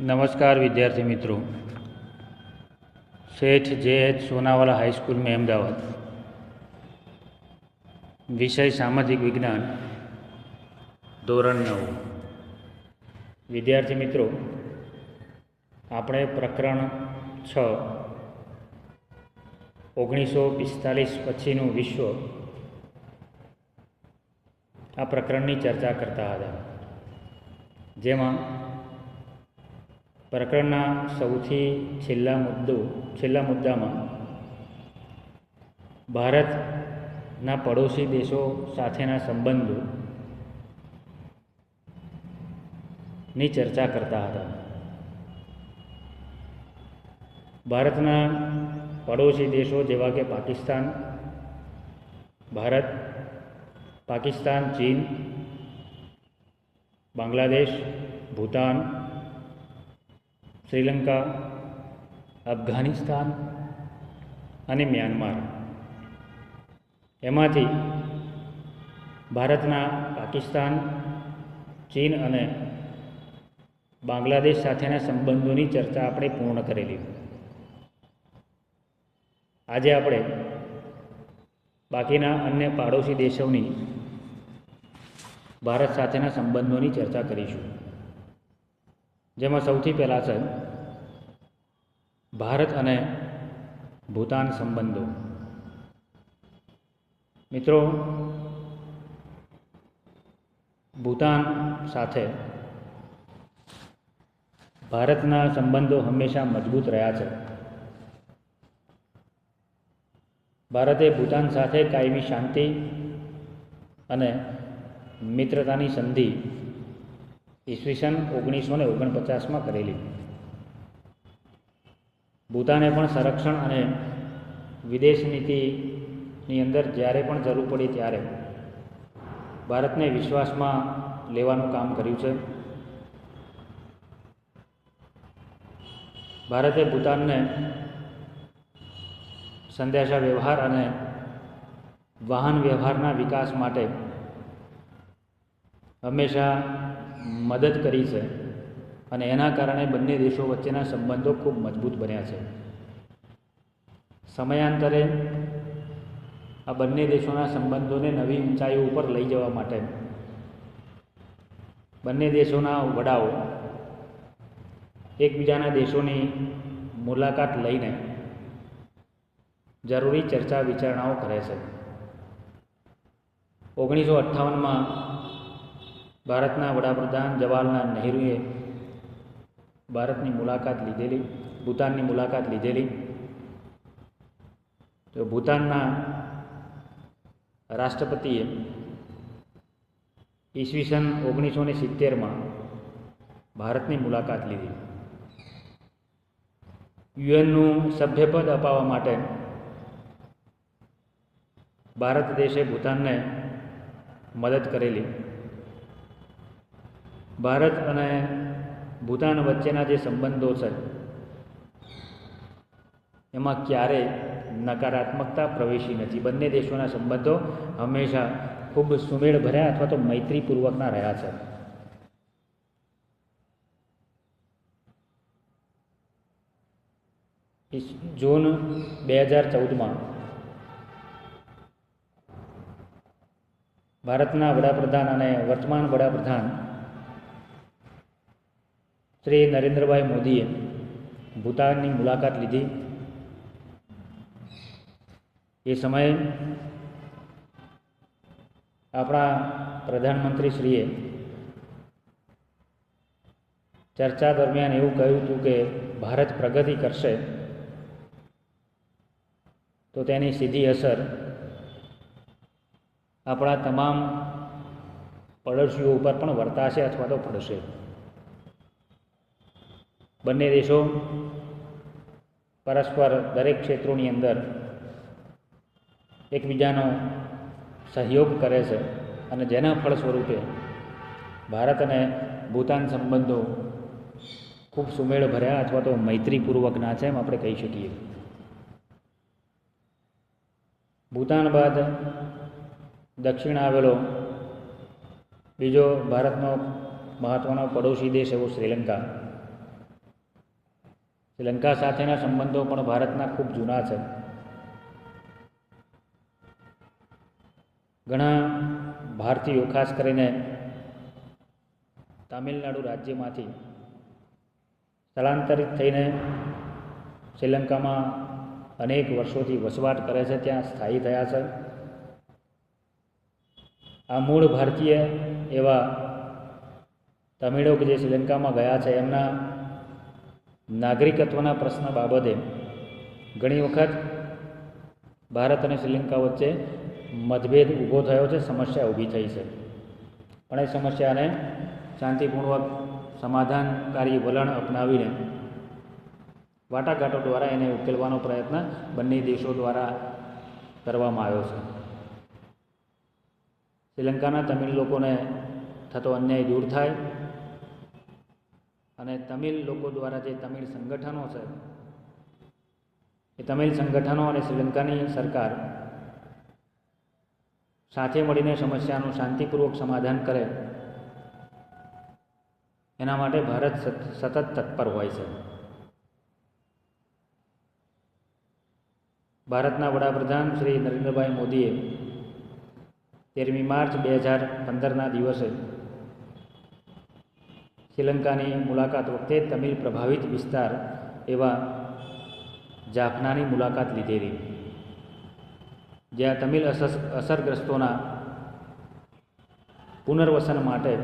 नमस्कार विद्यार्थी मित्रों, सेठ जे सोनावाला हाई स्कूल में अहमदाबाद, विषय सामाजिक विज्ञान, धोरण 9। विद्यार्थी मित्रों, આપણે પ્રકરણ 6 1945 પછીનું વિશ્વ આ પ્રકરણની ચર્ચા કરતા હતા, જેમાં પ્રકરણના સૌથી છેલ્લા મુદ્દામાં ભારતના પડોશી દેશો સાથેના સંબંધોની ચર્ચા કરતા હતા। ભારતના પડોશી દેશો જેવા કે પાકિસ્તાન, ભારત, પાકિસ્તાન, ચીન, બાંગ્લાદેશ, ભૂતાન, શ્રીલંકા, અફઘાનિસ્તાન અને મ્યાનમાર, એમાંથી ભારતના પાકિસ્તાન, ચીન અને બાંગ્લાદેશ સાથેના સંબંધોની ચર્ચા આપણે પૂર્ણ કરેલી। આજે આપણે બાકીના અન્ય પાડોશી દેશોની ભારત સાથેના સંબંધોની ચર્ચા કરીશું, જેમાં સૌથી પહેલાં છે ભારત અને ભૂતાન સંબંધો। મિત્રો, ભૂતાન સાથે ભારતના સંબંધો હંમેશા મજબૂત રહ્યા છે। ભારતે ભૂતાન સાથે કાયમી શાંતિ અને મિત્રતાની સંધિ ઈસવીસન 1949માં કરેલી। ભૂતાને પણ સંરક્ષણ અને વિદેશ નીતિની અંદર જ્યારે પણ જરૂર પડી ત્યારે ભારતને વિશ્વાસમાં લેવાનું કામ કર્યું છે। ભારતે ભૂતાનને સંદેશા વ્યવહાર અને વાહન વ્યવહારના વિકાસ માટે હંમેશા મદદ કરી છે અને એના કારણે બંને દેશો વચ્ચેના સંબંધો ખૂબ મજબૂત બન્યા છે। સમયાંતરે આ બંને દેશોના સંબંધોને નવી ઊંચાઈઓ ઉપર લઈ જવા માટે બંને દેશોના વડાઓ એકબીજાના દેશોની મુલાકાત લઈને જરૂરી ચર્ચા વિચારણાઓ કરે છે। 1958માં ભારતના વડાપ્રધાન જવાહરલાલ નહેરુએ ભૂતાનની મુલાકાત લીધેલી। તો ભૂતાનના રાષ્ટ્રપતિએ ઈસવીસન 1970માં ભારતની મુલાકાત લીધી। યુએનનું સભ્યપદ અપાવવા માટે ભારત દેશે ભૂતાનને મદદ કરેલી। ભારત અને ભૂતાન વચ્ચેના જે સંબંધો છે એમાં ક્યારેય નકારાત્મકતા પ્રવેશી નથી। બંને દેશોના સંબંધો હંમેશા ખૂબ સુમેળ ભર્યા અથવા તો મૈત્રીપૂર્વકના રહ્યા છે। જૂન 2014માં ભારતના વડાપ્રધાન અને વર્તમાન વડાપ્રધાન શ્રી નરેન્દ્રભાઈ મોદીએ ભૂતાનની મુલાકાત લીધી। એ સમયે આપણા પ્રધાનમંત્રીશ્રીએ ચર્ચા દરમિયાન એવું કહ્યું હતું કે ભારત પ્રગતિ કરશે તો તેની સીધી અસર આપણા તમામ પડોશીઓ ઉપર પણ વર્તાશે અથવા તો પડશે। બંને દેશો પરસ્પર દરેક ક્ષેત્રોની અંદર એકબીજાનો સહયોગ કરે છે અને જેના ફળ સ્વરૂપે ભારત અને ભૂતાન સંબંધો ખૂબ સુમેળ ભર્યા અથવા તો મૈત્રીપૂર્વકના છે એમ આપણે કહી શકીએ। ભૂતાન બાદ દક્ષિણ આવેલો બીજો ભારતનો મહત્ત્વનો પડોશી દેશ એવો શ્રીલંકા, શ્રીલંકા સાથેના સંબંધો પણ ભારતના ખૂબ જૂના છે. ઘણા ભારતીયો ખાસ કરીને તામિલનાડુ રાજ્યમાંથી સ્થળાંતરિત થઈને શ્રીલંકામાં અનેક વર્ષોથી વસવાટ કરે છે, ત્યાં સ્થાયી થયા છે. આ મૂળ ભારતીય એવા તમિળો કે જે શ્રીલંકામાં ગયા છે, એમના નાગરિકત્વના પ્રશ્ન બાબતે ઘણી વખત ભારત અને શ્રીલંકા વચ્ચે મતભેદ ઊભો થયો છે, સમસ્યા ઊભી થઈ છે. પણ એ સમસ્યાને શાંતિપૂર્વક સમાધાનકારી વલણ અપનાવીને વાટાઘાટો દ્વારા એને ઉકેલવાનો પ્રયત્ન બંને દેશો દ્વારા કરવામાં આવ્યો છે. શ્રીલંકાના તમિળ લોકોને થતો અન્યાય દૂર થાય અને તમિળ લોકો દ્વારા જે તમિળ સંગઠનો છે, એ તમિળ સંગઠનો અને શ્રીલંકાની સરકાર સાથે મળીને સમસ્યાનું શાંતિપૂર્વક સમાધાન કરે, એના માટે ભારત સતત તત્પર હોય છે. ભારતના વડાપ્રધાન શ્રી નરેન્દ્રભાઈ મોદીએ 13મી માર્ચ 2015ના દિવસે શ્રીલંકાની મુલાકાત વખતે તમિલ પ્રભાવિત વિસ્તાર એવા જાફનાની મુલાકાત લીધેલી, જ્યાં તમિલ અસરગ્રસ્તોના પુનર્વસન માટે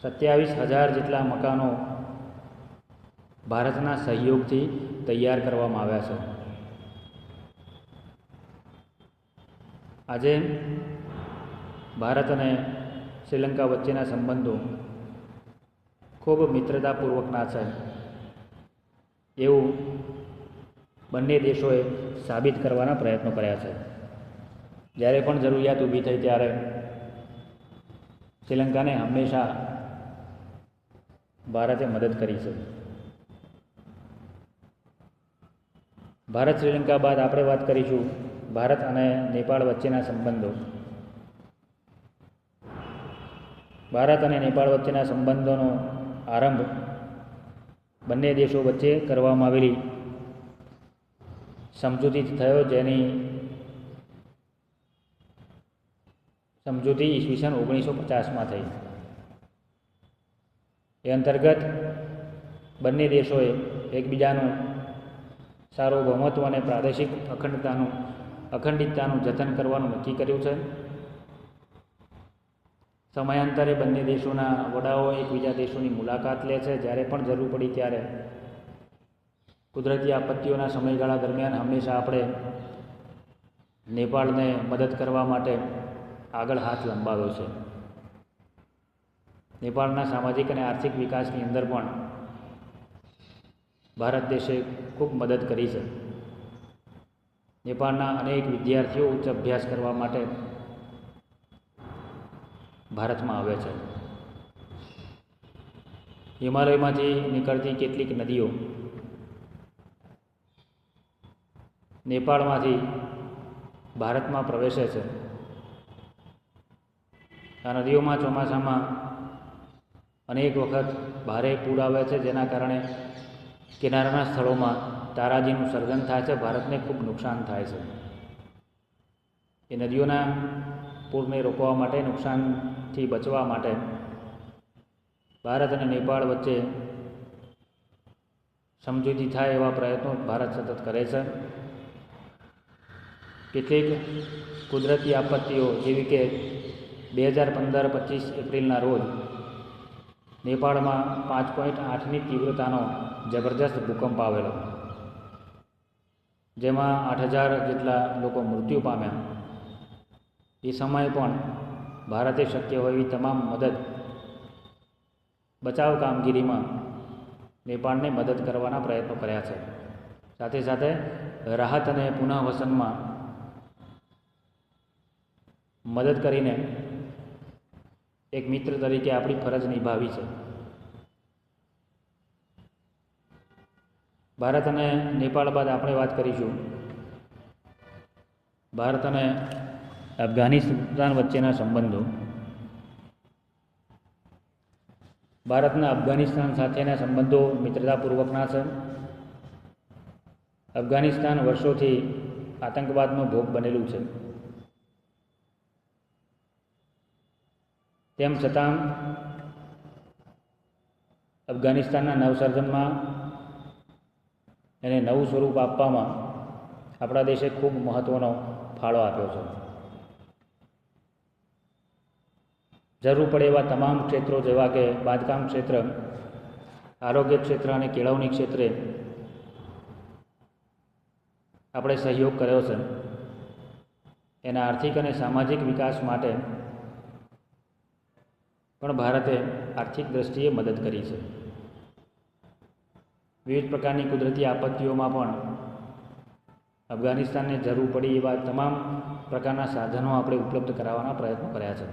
27,000 જેટલા મકાનો ભારતના સહયોગથી તૈયાર કરવામાં આવ્યા છે. આજે ભારત અને શ્રીલંકા વચ્ચેના સંબંધો ખૂબ મિત્રતાપૂર્વકના છે એવું બંને દેશોએ સાબિત કરવાના પ્રયત્નો કર્યા છે. જ્યારે પણ જરૂરિયાત ઊભી થઈ ત્યારે શ્રીલંકાને હંમેશા ભારતે મદદ કરી છે. ભારત શ્રીલંકા બાદ આપણે વાત કરીશું ભારત અને નેપાળ વચ્ચેના સંબંધો. ભારત અને નેપાળ વચ્ચેના સંબંધોનો આરંભ બંને દેશો વચ્ચે કરવામાં આવેલી સમજૂતીથી થયો, જેની સમજૂતી ઈસવીસન 1950માં થઈ. એ અંતર્ગત બંને દેશોએ એકબીજાનું સાર્વભૌમત્વ અને પ્રાદેશિક અખંડિતતાનું જતન કરવાનું નક્કી કર્યું છે. સમયાંતરે બંને દેશોના વડાઓ એકબીજા દેશોની મુલાકાત લે છે. જ્યારે પણ જરૂર પડી ત્યારે કુદરતી આપત્તિઓના સમયગાળા દરમિયાન હંમેશા આપણે નેપાળને મદદ કરવા માટે આગળ હાથ લંબાવ્યો છે. નેપાળના સામાજિક અને આર્થિક વિકાસની અંદર પણ ભારત દેશે ખૂબ મદદ કરી છે. નેપાળના અનેક વિદ્યાર્થીઓ ઉચ્ચ અભ્યાસ કરવા માટે ભારતમાં આવે છે. હિમાલયમાંથી નીકળતી કેટલીક નદીઓ નેપાળમાંથી ભારતમાં પ્રવેશે છે. આ નદીઓમાં ચોમાસામાં અનેક વખત ભારે પૂર આવે છે, જેના કારણે કિનારાના સ્થળોમાં તારાજીનું સર્જન થાય છે. ભારતને ખૂબ નુકસાન થાય છે. એ નદીઓના પૂરને રોકવા માટે, નુકસાનથી બચવા માટે ભારત અને નેપાળ વચ્ચે સમજૂતી થાય એવા પ્રયત્નો ભારત સતત કરે છે. કેટલીક કુદરતી આપત્તિઓ જેવી કે 2015-25 એપ્રિલના રોજ નેપાળમાં 5.8ની તીવ્રતાનો જબરજસ્ત ભૂકંપ આવેલો, જેમાં 8,000 જેટલા લોકો મૃત્યુ પામ્યા. એ સમયે પણ ભારતે શક્ય હોય એવી તમામ મદદ, બચાવ કામગીરીમાં નેપાળને મદદ કરવાના પ્રયત્નો કર્યા છે. સાથે સાથે રાહત અને પુનઃવસનમાં મદદ કરીને એક મિત્ર તરીકે આપણી ફરજ નિભાવી છે. ભારત અને નેપાળ બાદ આપણે વાત કરીશું ભારત અને અફઘાનિસ્તાન વચ્ચેના સંબંધો. ભારતના અફઘાનિસ્તાન સાથેના સંબંધો મિત્રતાપૂર્વકના છે. અફઘાનિસ્તાન વર્ષોથી આતંકવાદનો ભોગ બનેલું છે. તેમ છતાં અફઘાનિસ્તાનના નવસર્જનમાં એને નવું સ્વરૂપ આપવામાં આપણા દેશે ખૂબ મહત્ત્વનો ફાળો આપ્યો છે. જરૂર પડે એવા તમામ ક્ષેત્રો જેવા કે બાંધકામ ક્ષેત્ર, આરોગ્ય ક્ષેત્ર અને કેળવણી ક્ષેત્રે આપણે સહયોગ કર્યો છે. એના આર્થિક અને સામાજિક વિકાસ માટે પણ ભારતે આર્થિક દૃષ્ટિએ મદદ કરી છે. વિવિધ પ્રકારની કુદરતી આપત્તિઓમાં પણ અફઘાનિસ્તાનને જરૂર પડી એવા તમામ પ્રકારના સાધનો આપણે ઉપલબ્ધ કરાવવાના પ્રયત્નો કર્યા છે.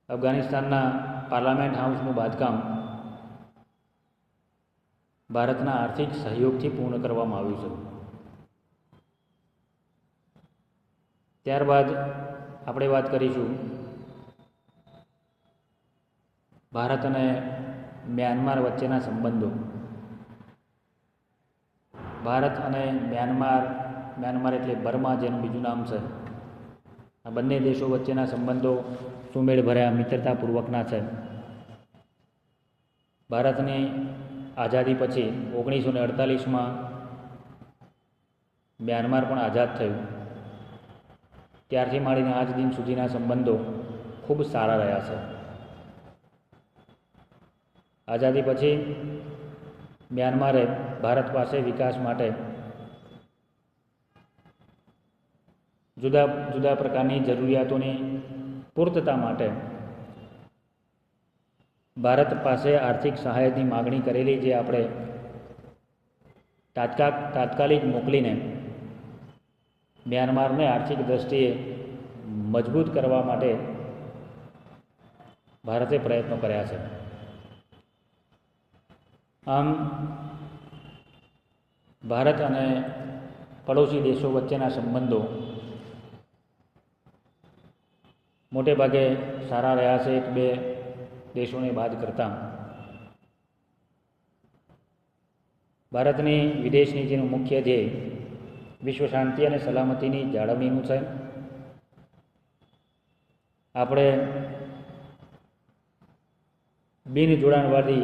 અફઘાનિસ્તાનના પાર્લામેન્ટ હાઉસનું બાંધકામ ભારતના આર્થિક સહયોગથી પૂર્ણ કરવામાં આવ્યું છે. ત્યારબાદ આપણે વાત કરીશું ભારત અને મ્યાનમાર વચ્ચેના સંબંધો. ભારત અને મ્યાનમાર એટલે બર્મા જેનું બીજું નામ છે, આ બંને દેશો વચ્ચેના સંબંધો સુમેળભર્યા મિત્રતાપૂર્વકના છે. ભારતની આઝાદી પછી 1948માં મ્યાનમાર પણ આઝાદ થયું. ત્યારથી માંડીને આજ દિન સુધીના સંબંધો ખૂબ સારા રહ્યા છે. આઝાદી પછી મ્યાનમારે ભારત પાસે વિકાસ માટે જુદા જુદા પ્રકારની જરૂરિયાતોની પૂર્તતા માટે ભારત પાસે આર્થિક સહાયની માગણી કરેલી, જે આપણે તાત્કાલિક મોકલીને મ્યાનમારને આર્થિક દૃષ્ટિએ મજબૂત કરવા માટે ભારતે પ્રયત્નો કર્યા છે. આમ ભારત અને પડોશી દેશો વચ્ચેના સંબંધો મોટે ભાગે સારા રહ્યા છે. એક બે દેશોને બાદ કરતાં ભારતની વિદેશ નીતિનું મુખ્ય ધ્યેય વિશ્વ શાંતિ અને સલામતીની જાળવણીનું છે. આપણે બિન જોડાણવાદી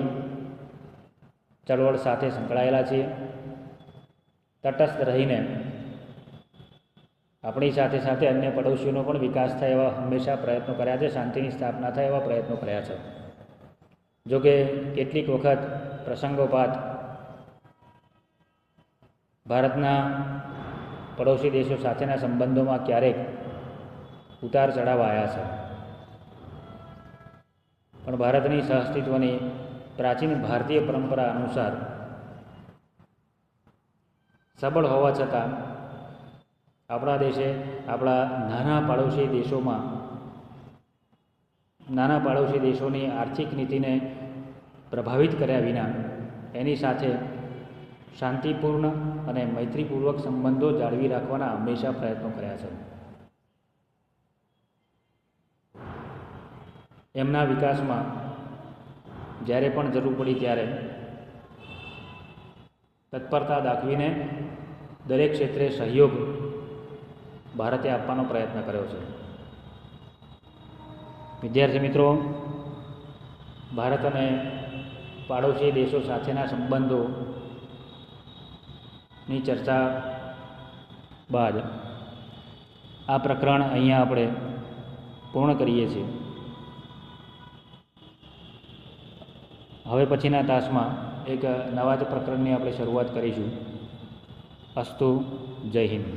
ચળવળ સાથે સંકળાયેલા છીએ. તટસ્થ રહીને આપણી સાથે સાથે અન્ય પડોશીઓનો પણ વિકાસ થાય એવા હંમેશા પ્રયત્નો કર્યા છે. શાંતિની સ્થાપના થાય એવા પ્રયત્નો કર્યા છે. જોકે કેટલીક વખત પ્રસંગોપાત ભારતના પડોશી દેશો સાથેના સંબંધોમાં ક્યારેક ઉતાર ચઢાવ આવ્યા છે. પણ ભારતની સહઅસ્તિત્વની પ્રાચીન ભારતીય પરંપરા અનુસાર સબળ હોવા છતાં આપણા દેશે આપણા નાના પાડોશી દેશોની આર્થિક નીતિને પ્રભાવિત કર્યા વિના એની સાથે શાંતિપૂર્ણ અને મૈત્રીપૂર્વક સંબંધો જાળવી રાખવાના હંમેશા પ્રયત્નો કર્યા છે. એમના વિકાસમાં જ્યારે પણ જરૂર પડી ત્યારે તત્પરતા દાખવીને દરેક ક્ષેત્રે સહયોગ ભારતે આપવાનો પ્રયત્ન કર્યો છે. વિદ્યાર્થી મિત્રો, ભારત અને પાડોશી દેશો સાથેના સંબંધોની ચર્ચા બાદ આ પ્રકરણ અહીંયા આપણે પૂર્ણ કરીએ છીએ. હવે પછીના તાસમાં એક નવા જ પ્રકરણની આપણે શરૂઆત કરીશું. અસ્તુ. જય હિન્દ.